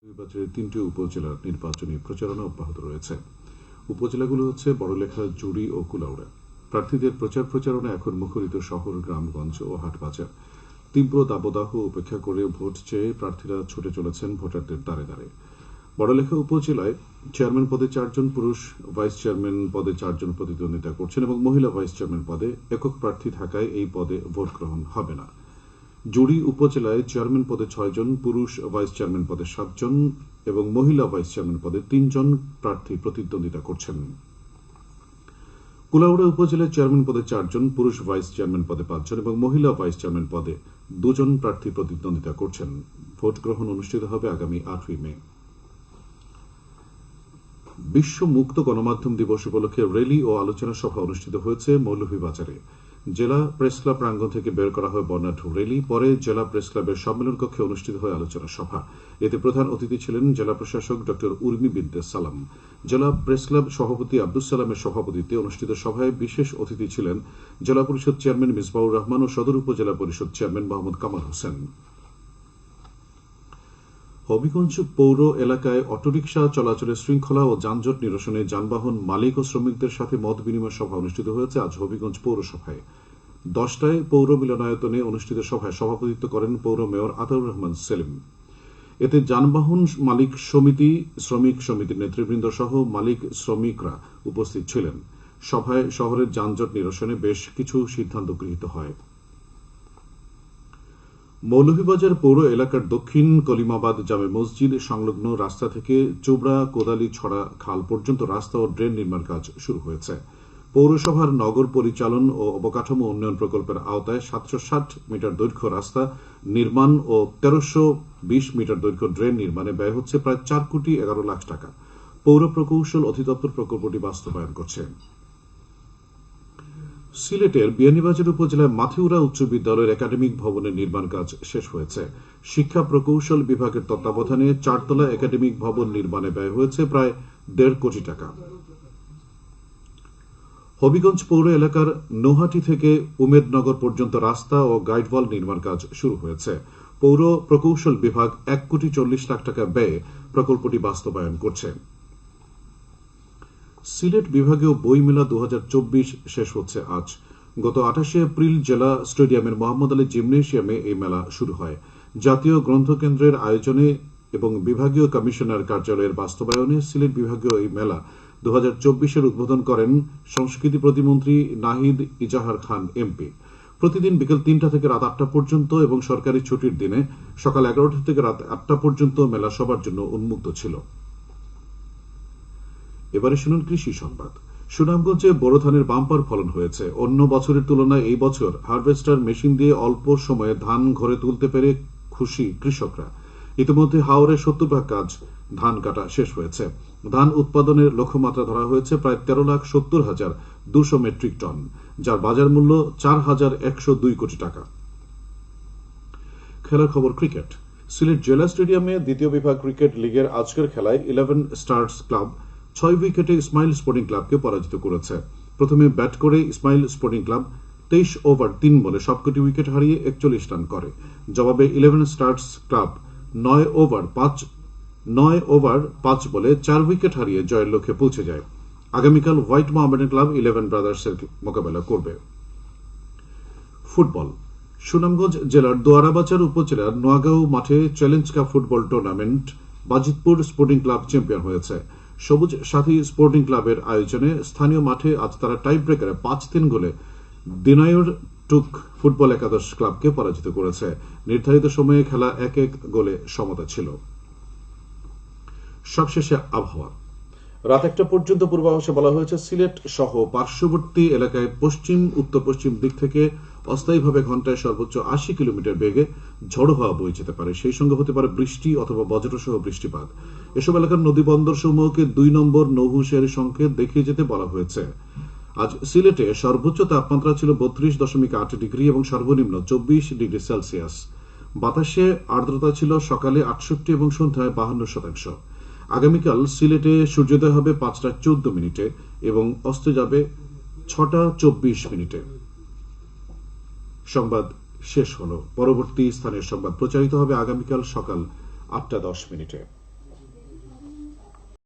নির্বাচনের ৩টি উপজেলার নির্বাচনী প্রচারণা অব্যাহত রয়েছে। উপজেলাগুলো হচ্ছে বড়লেখা, জুড়ি ও কুলাউড়া। প্রার্থীদের প্রচারণা এখন মুখরিত শহর, গ্রামগঞ্জ ও হাটবাজার। তীব্র দাবদাহ উপেক্ষা করে ভোট চেয়ে প্রার্থীরা ছুটে চলেছেন ভোটারদের দ্বারে দ্বারে। বড়লেখা উপজেলায় চেয়ারম্যান পদে ৪ জন পুরুষ, ভাইস চেয়ারম্যান পদে ৪ জন প্রতিদ্বন্দ্বিতা করছেন এবং মহিলা ভাইস চেয়ারম্যান পদে একক প্রার্থী থাকায় এই পদে ভোট গ্রহণ হবে না। জুড়ি উপজেলায় চেয়ারম্যান পদে ৬ জন, পুরুষ ভাইস চেয়ারম্যান পদে ৭ জন এবং মহিলা ভাইস চেয়ারম্যান পদে ৩ জন প্রার্থী প্রতিদ্বন্দ্বিতা করছেন। কুলাউড়া উপজেলায় চেয়ারম্যান পদে ৪ জন, পুরুষ ভাইস চেয়ারম্যান পদে ৫ জন এবং মহিলা ভাইস চেয়ারম্যান পদে ২ জন প্রার্থী প্রতিদ্বন্দ্বিতা করছেন। ভোট গ্রহণ অনুষ্ঠিত হবে আগামী ৮ই মে। বিশ্ব মুক্ত গণমাধ্যম দিবস উপলক্ষে র্যালি ও আলোচনা সভা অনুষ্ঠিত হয়েছে মৌলভীবাজারে। জেলা প্রেস ক্লাব প্রাঙ্গণ থেকে বের করা হয় বর্ণাঢ্য র্যালি। পরে জেলা প্রেস ক্লাবের সম্মেলন কক্ষে অনুষ্ঠিত হয় আলোচনা সভা। এতে প্রধান অতিথি ছিলেন জেলা প্রশাসক ড উর্মি বিনতে সালাম। জেলা প্রেস ক্লাব সভাপতি আব্দুস সালামের সভাপতিত্বে অনুষ্ঠিত সভায় বিশেষ অতিথি ছিলেন জেলা পরিষদ চেয়ারম্যান মিসবাউর রহমান ও সদর উপজেলা পরিষদ চেয়ারম্যান মোহাম্মদ কামাল হোসেন। হবিগঞ্জ পৌর এলাকায় অটোরিকশা চলাচলে শৃঙ্খলা ও যানজট নিরসনে যানবাহন মালিক ও শ্রমিকদের সাথে মত বিনিময় সভা অনুষ্ঠিত হয়েছে আজ হবিগঞ্জ পৌরসভায়। 10টায় পৌর মিলনায়তনে অনুষ্ঠিত সভায় সভাপতিত্ব করেন পৌর মেয়র আতাউর রহমান সেলিম। এতে যানবাহন মালিক সমিতি, শ্রমিক সমিতির নেতৃবৃন্দ সহ মালিক শ্রমিকরা উপস্থিত ছিলেন। সভায় শহরের যানজট নিরসনে বেশ কিছু সিদ্ধান্ত গৃহীত হয়। মৌলভীবাজার পৌর এলাকার দক্ষিণ কলিমাবাদ জামে মসজিদ সংলগ্ন রাস্তা থেকে চোবড়া কোদালি ছড়া খাল পর্যন্ত রাস্তা ও ড্রেন নির্মাণ কাজ শুরু হয়েছে। পৌরসভার নগর পরিচালন ও অবকাঠামো উন্নয়ন প্রকল্পের আওতায় 760 মিটার দৈর্ঘ্য রাস্তা নির্মাণ ও 1320 মিটার দৈর্ঘ্য ড্রেন নির্মাণে ব্যয় হচ্ছে প্রায় 4 কোটি 11 লাখ টাকা। পৌর প্রকৌশল অধিদপ্তর প্রকল্পটি বাস্তবায়ন করছে। সিলেটের বিয়ানীবাজার উপজেলার মাথিউরা উচ্চ বিদ্যালয়ের একাডেমিক ভবনের নির্মাণ কাজ শেষ হয়েছে। শিক্ষা প্রকৌশল বিভাগের তত্ত্বাবধানে 4 তলা একাডেমিক ভবন নির্মাণে ব্যয় হয়েছে প্রায় 1.5 কোটি টাকা। হবিগঞ্জ পৌর এলাকার নৌহাটি থেকে উমেদনগর পর্যন্ত রাস্তা ও গাইডওয়াল নির্মাণ কাজ শুরু হয়েছে। পৌর প্রকৌশল বিভাগ 1 কোটি 40 লাখ টাকা ব্যয়ে প্রকল্পটি বাস্তবায়ন করছে। সিলেট বিভাগীয় বইমেলা 2024 শেষ হচ্ছে আজ। গত 28 এপ্রিল জেলা স্টেডিয়ামের মোহাম্মদ আলী জিমনেশিয়ামে এই মেলা শুরু হয়। জাতীয় গ্রন্থকেন্দ্রের আয়োজনে এবং বিভাগীয় কমিশনার কার্যালয়ের বাস্তবায়নে সিলেট বিভাগীয় এই মেলা 2024-এর উদ্বোধন করেন সংস্কৃতি প্রতিমন্ত্রী নাহিদ ইজাহার খান এমপি। প্রতিদিন বিকেল 3টা থেকে রাত 8টা পর্যন্ত এবং সরকারি ছুটির দিনে সকাল 11টা থেকে রাত 8টা পর্যন্ত মেলা সবার জন্য উন্মুক্ত ছিল। এবারে শুনুন কৃষি সংবাদ। সুনামগঞ্জে বোরো ধানের বাম্পার ফলন হয়েছে। অন্য বছরের তুলনায় এই বছর হারভেস্টার মেশিন দিয়ে অল্প সময়ে ধান ঘরে তুলতে পেরে খুশি কৃষকরা। ইতিমধ্যে হাওরে 70 কাজ ধান কাটা শেষ হয়েছে। ধান উৎপাদনের লক্ষ্যমাত্রা ধরা হয়েছে প্রায় 13,70,200 মেট্রিক টন, যার বাজার মূল্য 4,102 কোটি টাকা। খেলার খবর ক্রিকেট। সিলেট জেলা স্টেডিয়ামে দ্বিতীয় বিভাগ ক্রিকেট লিগের আজকের খেলায় 11 স্টার্স ক্লাব 6 উইকেটে ইসমাইল স্পোর্টিং ক্লাবকে পরাজিত করেছে। প্রথমে ব্যাট করে ইসমাইল স্পোর্টিং ক্লাব 23 ওভার 3 বলে সবকটি উইকেট হারিয়ে 41 রান করে। জবাবে 11 স্টার্স ক্লাব 9 ওভার 5 বলে 4 উইকেট হারিয়ে জয়ের লক্ষ্যে পৌঁছে যায়। আগামীকাল হোয়াইট মোহামেডান ক্লাব 11 ব্রাদার্সের মোকাবেলা করবে। ফুটবল। সুনামগঞ্জ জেলার দোয়ারাবাজার উপজেলার নোয়াগাঁও মাঠে challenge cup football tournament Bajitpur sporting club champion হয়েছে। সবুজ সাথী স্পোর্টিং ক্লাবের আয়োজনে স্থানীয় মাঠে আজ তারা টাই ব্রেকারে 5-3 গোলে দিনায়র টুক ফুটবল একাদশ ক্লাবকে পরাজিত করেছে। নির্ধারিত সময়ে খেলা 1-1 গোলে সমতা ছিল। সবশেষে আবহাওয়া। রাত 1টা পর্যন্ত পূর্বাভাসে বলা হয়েছে সিলেট সহ পার্শ্ববর্তী এলাকায় পশ্চিম উত্তর পশ্চিম দিক থেকে অস্থায়ীভাবে ঘন্টায় সর্বোচ্চ 80 কিলোমিটার বেগে ঝড়ো হাওয়া বয়ে যেতে পারে। সেই সঙ্গে হতে পারে বৃষ্টি অথবা বজ্রসহ বৃষ্টিপাত। এসব এলাকার নদী বন্দর সমূহকে 2 নম্বর নৌহুঁশিয়ারি সংকেত দেখিয়ে যেতে বলা হয়েছে। আজ সিলেটে সর্বোচ্চ তাপমাত্রা ছিল 32.8 ডিগ্রি এবং সর্বনিম্ন 24 ডিগ্রি সেলসিয়াস। বাতাসে আর্দ্রতা ছিল সকালে 68 এবং সন্ধ্যায় 52%। আগামীকাল সিলেটে সূর্যোদয় হবে 5:14 এবং অস্ত যাবে 6:24। সংবাদ শেষ হলো। পরবর্তী স্থানের সংবাদ প্রচারিত হবে আগামীকাল সকাল 8:10।